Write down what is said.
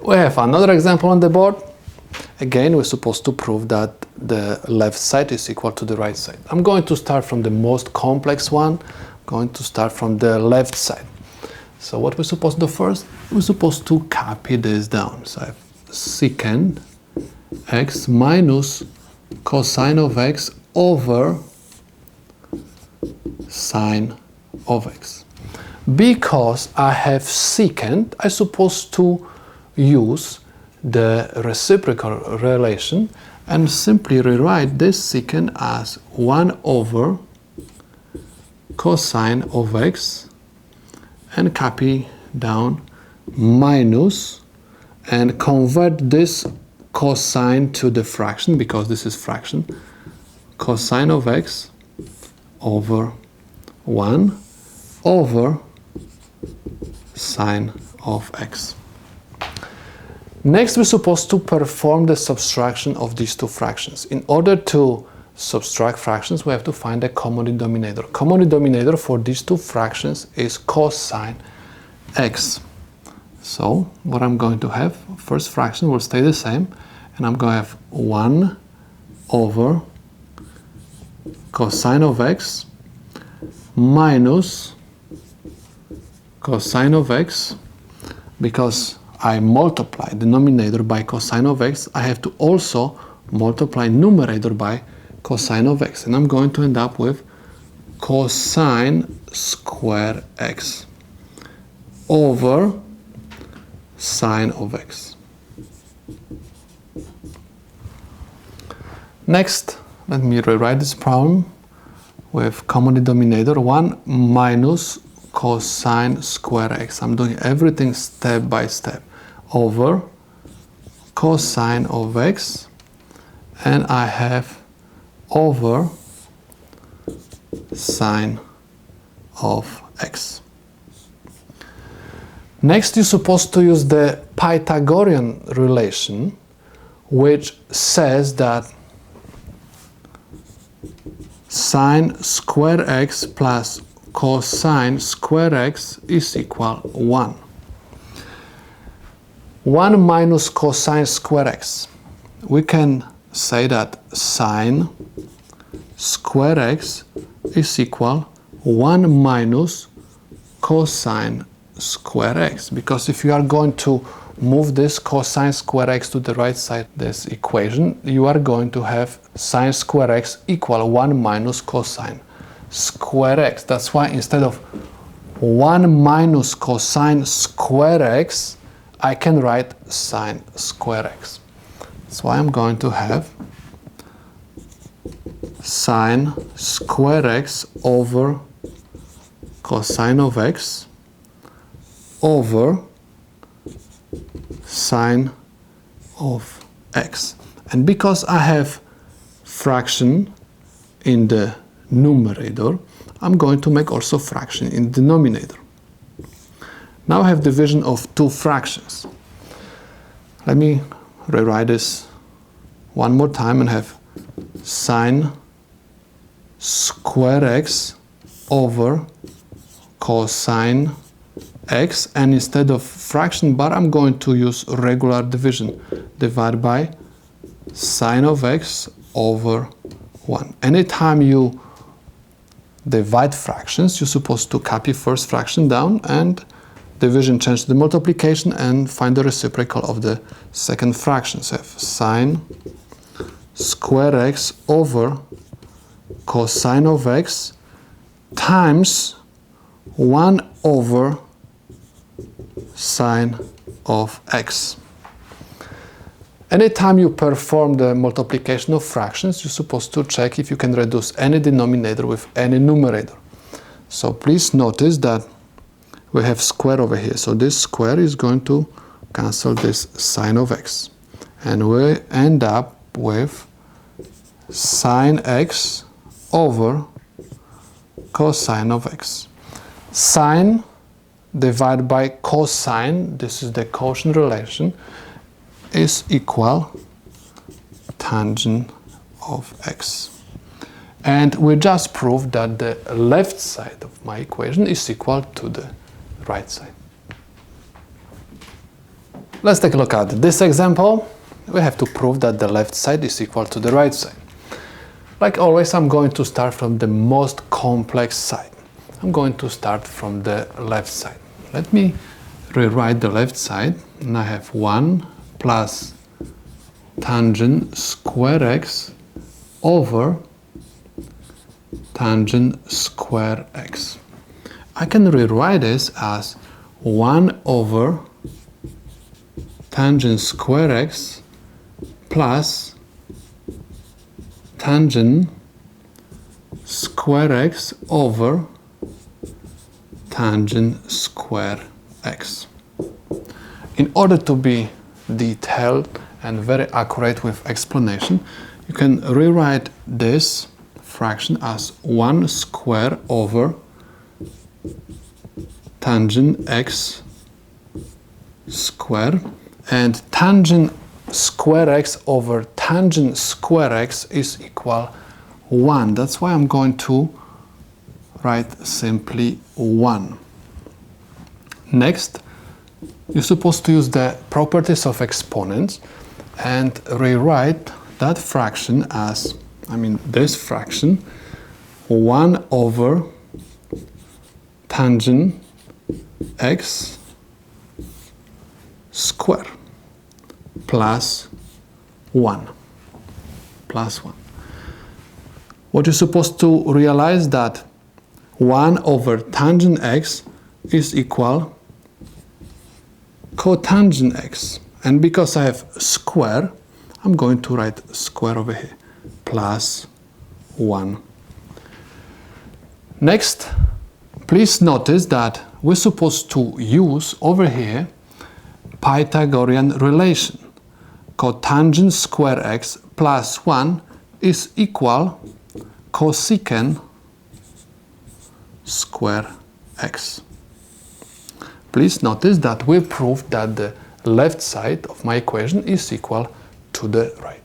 We have another example on the board. Again, we're supposed to prove that the left side is equal to the right side. I'm going to start from the most complex one. I'm going to start from the left side. So what we're supposed to do first, we're supposed to copy this down. So I have secant x minus cosine of x over sine of x. Because I have secant, I'm supposed to use the reciprocal relation and simply rewrite this secant as 1 over cosine of x and copy down minus and convert this cosine to the fraction, because this is fraction, cosine of x over 1 over sine of x. Next, we're supposed to perform the subtraction of these two fractions. In order to subtract fractions, we have to find a common denominator. Common denominator for these two fractions is cosine x. So what I'm going to have, first fraction will stay the same, and I'm going to have 1 over cosine of x minus cosine of x. Because I multiply denominator by cosine of x, I have to also multiply numerator by cosine of x. And I'm going to end up with cosine square x over sine of x. Next, let me rewrite this problem with common denominator 1 minus cosine square x. I'm doing everything step by step. Over cosine of x, and I have over sine of x. Next, you're supposed to use the Pythagorean relation, which says that sine square x plus cosine square x is equal 1. 1 minus cosine square x. We can say that sine square x is equal 1 minus cosine square x. Because if you are going to move this cosine square x to the right side of this equation, you are going to have sine square x equal 1 minus cosine square x. That's why instead of 1 minus cosine square x, I can write sine square x. So I'm going to have sine square x over cosine of x over sine of x. And because I have fraction in the numerator, I'm going to make also fraction in the denominator. Now I have division of two fractions. Let me rewrite this one more time and have sine square x over cosine x, and instead of fraction bar I'm going to use regular division. Divide by sine of x over 1. Anytime you divide fractions, you're supposed to copy first fraction down and division change to the multiplication and find the reciprocal of the second fraction. So I have sine square x over cosine of x times 1 over sine of x. Anytime you perform the multiplication of fractions, you're supposed to check if you can reduce any denominator with any numerator. So please notice that we have square over here. So this square is going to cancel this sine of x. And we end up with sine x over cosine of x. Sine divided by cosine, this is the quotient relation, is equal tangent of x. And we just proved that the left side of my equation is equal to the right side. Let's take a look at this example. We have to prove that the left side is equal to the right side. Like always, I'm going to start from the most complex side. I'm going to start from the left side. Let me rewrite the left side, and I have 1 plus tangent square x over tangent square x. I can rewrite this as 1 over tangent square x plus tangent square x over tangent square x. In order to be detailed and very accurate with explanation, you can rewrite this fraction as 1 square over tangent x square, and tangent square x over tangent square x is equal 1. That's why I'm going to write simply 1. Next, you're supposed to use the properties of exponents and rewrite that fraction as, this fraction, 1 over tangent x square plus 1. What you're supposed to realize that 1 over tangent x is equal cotangent x. And because I have square, I'm going to write square over here, plus 1. Next, please notice that we're supposed to use over here Pythagorean relation. Cotangent square x plus 1 is equal cosecant square x. Please notice that we proved that the left side of my equation is equal to the right.